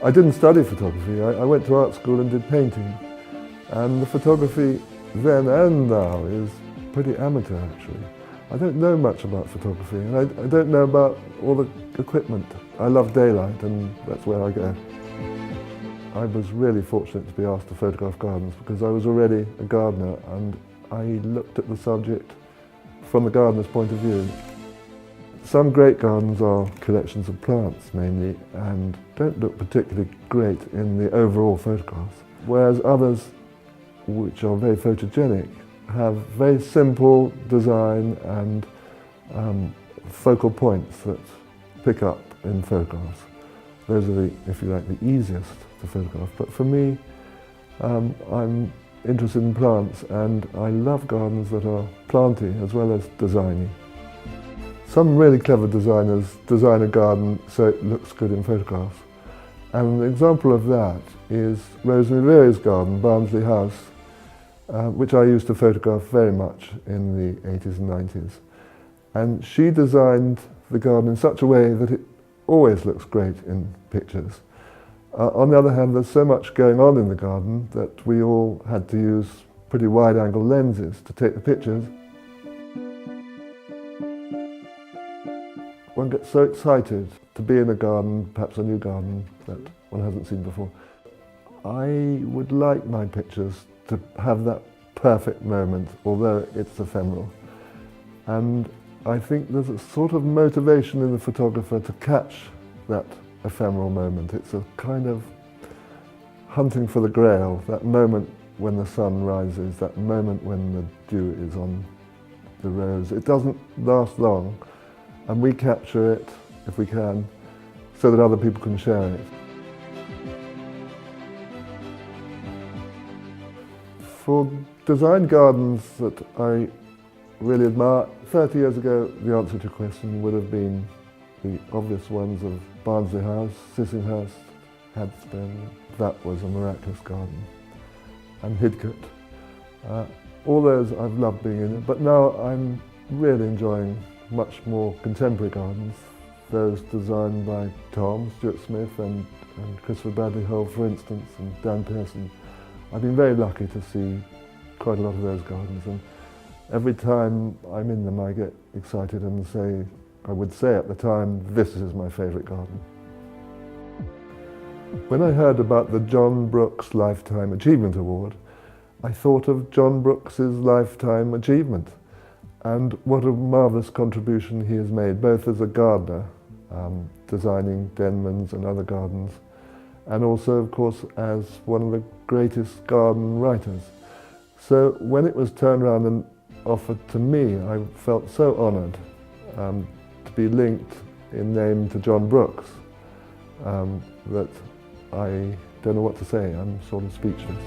I didn't study photography. I went to art school and did painting. And the photography then and now is pretty amateur, actually. I don't know much about photography, and I don't know about all the equipment. I love daylight, and that's where I go. I was really fortunate to be asked to photograph gardens because I was already a gardener, and I looked at the subject from the gardener's point of view. Some great gardens are collections of plants mainly and don't look particularly great in the overall photographs, whereas others, which are very photogenic, have very simple design and focal points that pick up in photographs. Those are, if you like, the easiest to photograph. But for me, I'm interested in plants, and I love gardens that are planty as well as designy. Some really clever designers design a garden so it looks good in photographs. And an example of that is Rosemary Leary's garden, Barnsley House, which I used to photograph very much in the 80s and 90s. And she designed the garden in such a way that it always looks great in pictures. On the other hand, there's so much going on in the garden that we all had to use pretty wide-angle lenses to take the pictures. One gets so excited to be in a garden, perhaps a new garden that one hasn't seen before. I would like my pictures to have that perfect moment, although it's ephemeral. And I think there's a sort of motivation in the photographer to catch that ephemeral moment. It's a kind of hunting for the grail, that moment when the sun rises, that moment when the dew is on the rose. It doesn't last long, and we capture it, if we can, so that other people can share it. For design gardens that I really admire, 30 years ago the answer to your question would have been the obvious ones of Barnsley House, Sissinghurst, Hadstone. That was a miraculous garden. And Hidcote. All those I've loved being in it, but now I'm really enjoying much more contemporary gardens, those designed by Tom, Stuart Smith and Christopher Bradley Hull, for instance, and Dan Pearson. I've been very lucky to see quite a lot of those gardens, and every time I'm in them I get excited and say, I would say at the time, this is my favourite garden. When I heard about the John Brookes Lifetime Achievement Award, I thought of John Brookes's lifetime achievement and what a marvellous contribution he has made, both as a gardener, designing Denmans and other gardens, and also, of course, as one of the greatest garden writers. So when it was turned around and offered to me, I felt so honoured to be linked in name to John Brookes that I don't know what to say. I'm sort of speechless.